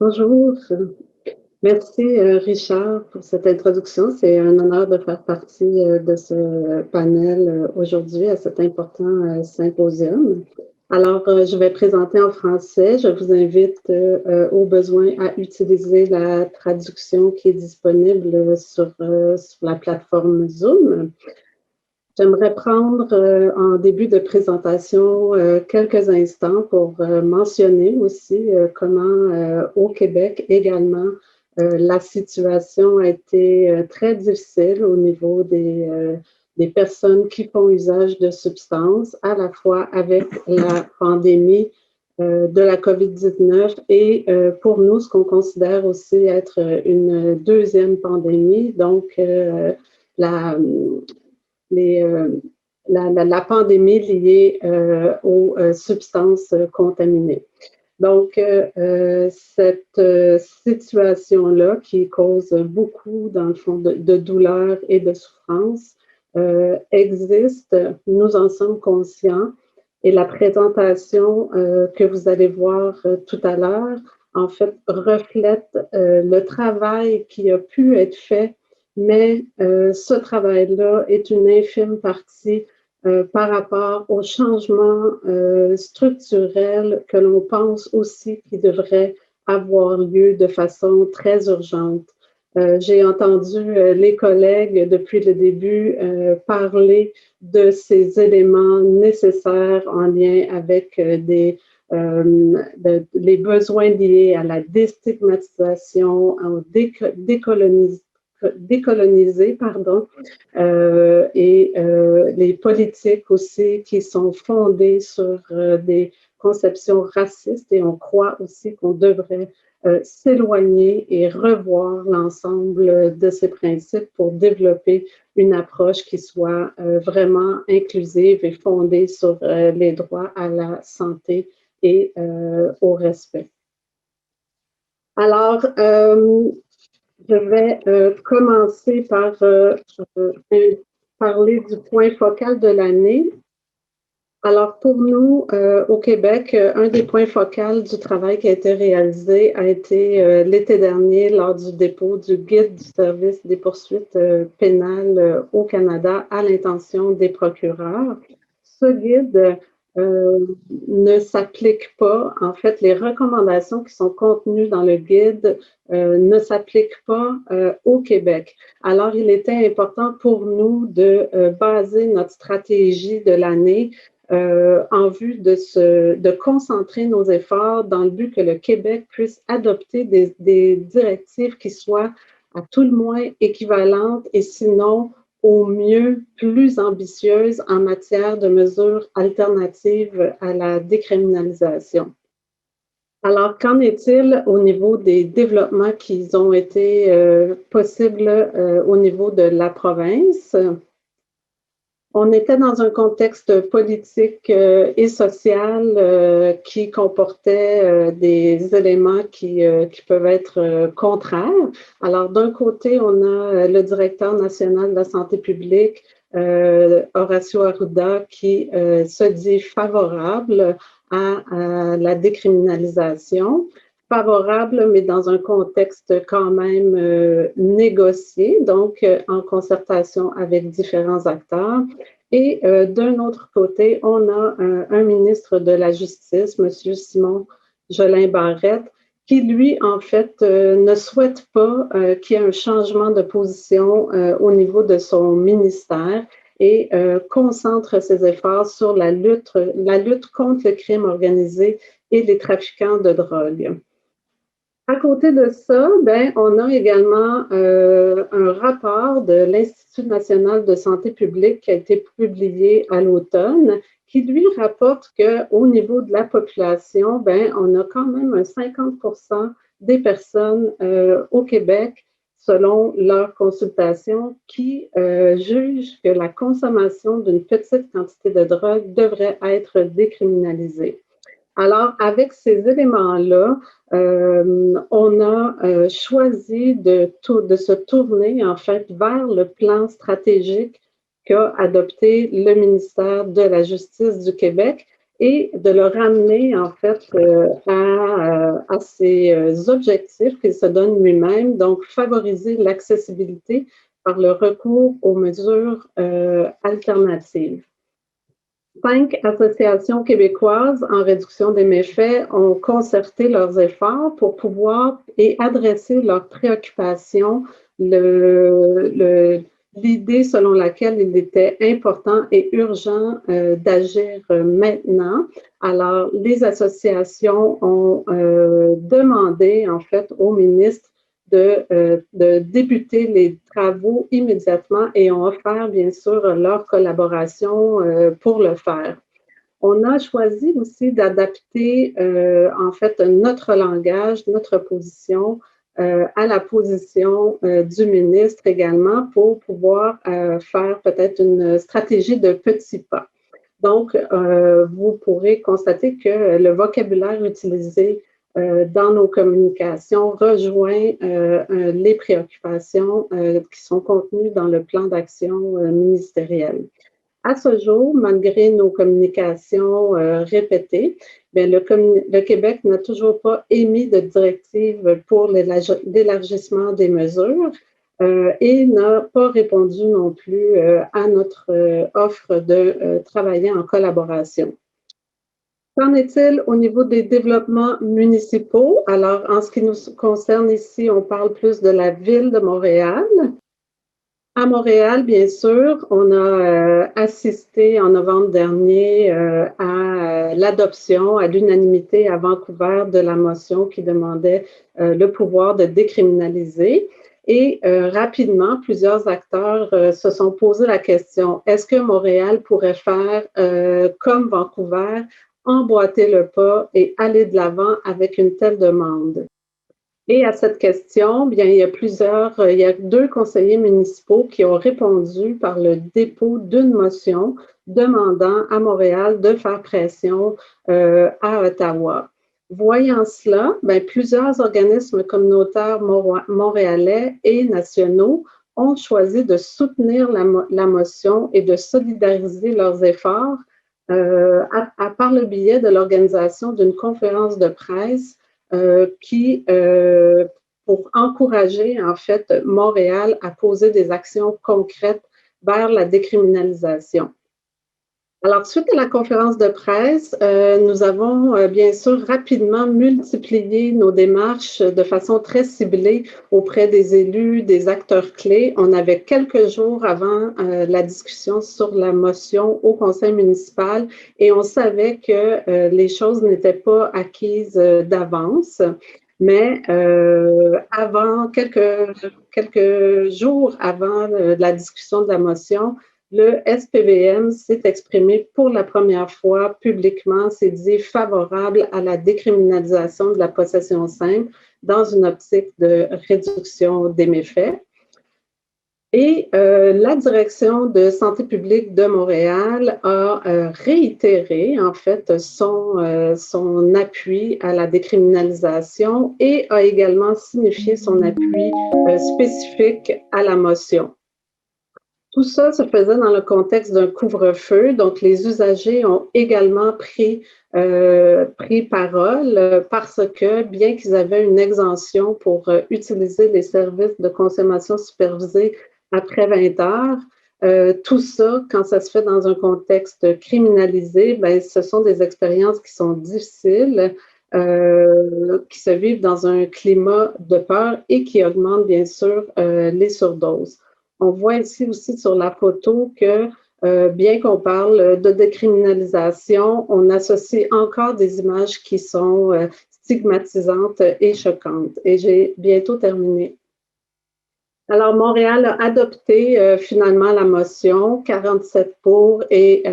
Bonjour, merci Richard pour cette introduction. C'est un honneur de faire partie de ce panel aujourd'hui à cet important symposium. Alors, je vais présenter en français. Je vous invite au besoin à utiliser la traduction qui est disponible sur la plateforme Zoom. J'aimerais prendre en début de présentation quelques instants pour mentionner aussi comment au Québec également la situation a été très difficile au niveau des personnes qui font usage de substances, à la fois avec la pandémie de la COVID-19 et pour nous, ce qu'on considère aussi être une deuxième pandémie, donc la, les, la pandémie liée aux substances contaminées. Donc, cette situation-là qui cause beaucoup, dans le fond, de douleur et de souffrance existe, nous en sommes conscients et la présentation que vous allez voir tout à l'heure, en fait, reflète le travail qui a pu être fait, mais ce travail-là est une infime partie par rapport aux changements structurels que l'on pense aussi qui devraient avoir lieu de façon très urgente. J'ai entendu les collègues depuis le début parler de ces éléments nécessaires en lien avec les besoins liés à la déstigmatisation, au décoloniser, pardon, et les politiques aussi qui sont fondées sur des conceptions racistes et on croit aussi qu'on devrait s'éloigner et revoir l'ensemble de ces principes pour développer une approche qui soit vraiment inclusive et fondée sur les droits à la santé et au respect. Alors, je vais commencer par parler du point focal de l'année. Alors, pour nous, au Québec, un des points focaux du travail qui a été réalisé a été l'été dernier lors du dépôt du guide du service des poursuites pénales au Canada à l'intention des procureurs. Ce guide ne s'applique pas, en fait, les recommandations qui sont contenues dans le guide ne s'appliquent pas au Québec. Alors, il était important pour nous de baser notre stratégie de l'année en vue de concentrer nos efforts dans le but que le Québec puisse adopter des directives qui soient à tout le moins équivalentes et sinon au mieux plus ambitieuses en matière de mesures alternatives à la décriminalisation. Alors, qu'en est-il au niveau des développements qui ont été possibles au niveau de la province? On était dans un contexte politique et social qui comportait des éléments qui peuvent être contraires. Alors, d'un côté, on a le directeur national de la santé publique, Horacio Arruda, qui se dit favorable à la décriminalisation, favorable, mais dans un contexte quand même négocié, donc en concertation avec différents acteurs. Et d'un autre côté, on a un ministre de la Justice, M. Simon Jolin Barrette, qui, lui, en fait, ne souhaite pas qu'il y ait un changement de position au niveau de son ministère et concentre ses efforts sur la lutte contre le crime organisé et les trafiquants de drogue. À côté de ça, ben, on a également un rapport de l'Institut national de santé publique qui a été publié à l'automne, qui lui rapporte qu'au niveau de la population, ben, on a quand même un 50% des personnes au Québec, selon leur consultation, qui jugent que la consommation d'une petite quantité de drogue devrait être décriminalisée. Alors, avec ces éléments-là, on a choisi de se tourner, en fait, vers le plan stratégique qu'a adopté le ministère de la Justice du Québec et de le ramener, en fait, à à ses objectifs qu'il se donne lui-même, donc favoriser l'accessibilité par le recours aux mesures alternatives. 5 associations québécoises en réduction des méfaits ont concerté leurs efforts pour pouvoir et adresser leurs préoccupations, l'idée selon laquelle il était important et urgent d'agir maintenant. Alors, les associations ont demandé, en fait, au ministre de débuter les travaux immédiatement et ont offert, bien sûr, leur collaboration pour le faire. On a choisi aussi d'adapter, en fait, notre langage, notre position à la position du ministre également pour pouvoir faire peut-être une stratégie de petits pas. Donc, vous pourrez constater que le vocabulaire utilisé dans nos communications rejoint les préoccupations qui sont contenues dans le plan d'action ministériel. À ce jour, malgré nos communications répétées, bien, le Québec n'a toujours pas émis de directive pour l'élargissement des mesures et n'a pas répondu non plus à notre offre de travailler en collaboration. Qu'en est-il au niveau des développements municipaux? Alors, en ce qui nous concerne ici, on parle plus de la ville de Montréal. À Montréal, bien sûr, on a assisté en novembre dernier à l'adoption à l'unanimité à Vancouver de la motion qui demandait le pouvoir de décriminaliser. Et rapidement, plusieurs acteurs se sont posé la question, est-ce que Montréal pourrait faire comme Vancouver, emboîter le pas et aller de l'avant avec une telle demande? Et à cette question, bien, il y a 2 conseillers municipaux qui ont répondu par le dépôt d'une motion demandant à Montréal de faire pression à Ottawa. Voyant cela, bien, plusieurs organismes communautaires montréalais et nationaux ont choisi de soutenir la motion et de solidariser leurs efforts par le biais de l'organisation d'une conférence de presse pour encourager, en fait, Montréal à poser des actions concrètes vers la décriminalisation. Alors, suite à la conférence de presse, nous avons bien sûr rapidement multiplié nos démarches de façon très ciblée auprès des élus, des acteurs clés. On avait quelques jours avant la discussion sur la motion au conseil municipal et on savait que les choses n'étaient pas acquises d'avance. Mais quelques jours avant la discussion de la motion, le SPVM s'est exprimé pour la première fois publiquement, s'est dit favorable à la décriminalisation de la possession simple dans une optique de réduction des méfaits. Et la direction de santé publique de Montréal a réitéré en fait son appui à la décriminalisation et a également signifié son appui spécifique à la motion. Tout ça se faisait dans le contexte d'un couvre-feu, donc les usagers ont également pris parole parce que, bien qu'ils avaient une exemption pour utiliser les services de consommation supervisée après 20 heures, tout ça, quand ça se fait dans un contexte criminalisé, bien, ce sont des expériences qui sont difficiles, qui se vivent dans un climat de peur et qui augmentent bien sûr les surdoses. On voit ici aussi sur la photo que, bien qu'on parle de décriminalisation, on associe encore des images qui sont stigmatisantes et choquantes. Et j'ai bientôt terminé. Alors, Montréal a adopté finalement la motion, 47 pour et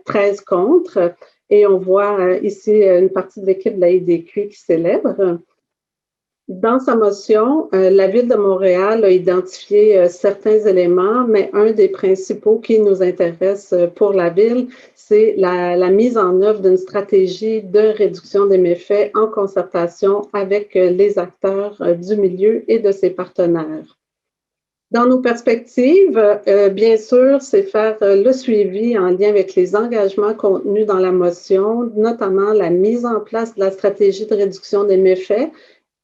13 contre. Et on voit ici une partie de l'équipe de la IDQ qui célèbre. Dans sa motion, la Ville de Montréal a identifié certains éléments, mais un des principaux qui nous intéresse pour la Ville, c'est la mise en œuvre d'une stratégie de réduction des méfaits en concertation avec les acteurs du milieu et de ses partenaires. Dans nos perspectives, bien sûr, c'est faire le suivi en lien avec les engagements contenus dans la motion, notamment la mise en place de la stratégie de réduction des méfaits,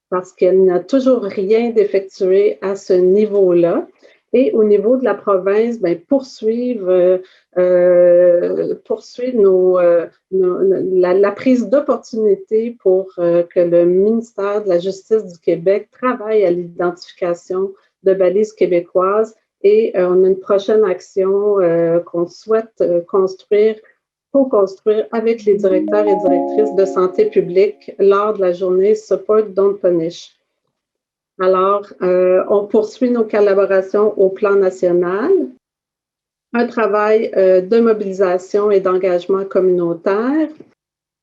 parce qu'il n'y a toujours rien d'effectué à ce niveau-là. Et au niveau de la province, bien, poursuivre la prise d'opportunité pour que le ministère de la Justice du Québec travaille à l'identification de balises québécoises. Et on a une prochaine action qu'on souhaite co-construire avec les directeurs et directrices de santé publique lors de la journée Support Don't Punish. Alors, on poursuit nos collaborations au plan national, un travail de mobilisation et d'engagement communautaire.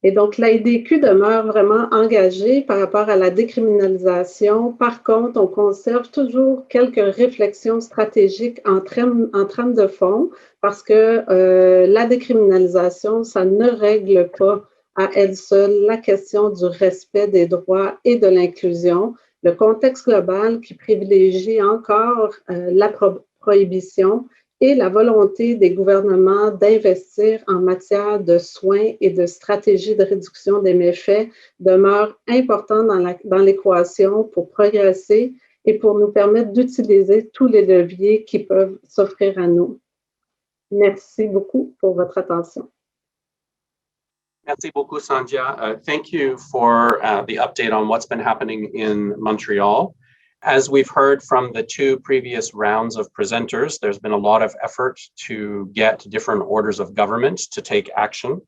Et donc, l'AIDQ demeure vraiment engagée par rapport à la décriminalisation. Par contre, on conserve toujours quelques réflexions stratégiques en trame de fond parce que la décriminalisation, ça ne règle pas à elle seule la question du respect des droits et de l'inclusion. Le contexte global qui privilégie encore la prohibition et la volonté des gouvernements d'investir en matière de soins et de stratégies de réduction des méfaits demeure important dans l'équation pour progresser et pour nous permettre d'utiliser tous les leviers qui peuvent s'offrir à nous. Merci beaucoup pour votre attention. Merci beaucoup, Sandhya. Thank you for the update on what's been happening in Montreal. As we've heard from the two previous rounds of presenters, there's been a lot of effort to get different orders of government to take action,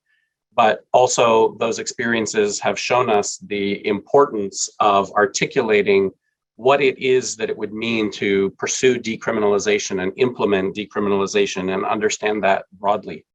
but also those experiences have shown us the importance of articulating what it is that it would mean to pursue decriminalization and implement decriminalization and understand that broadly.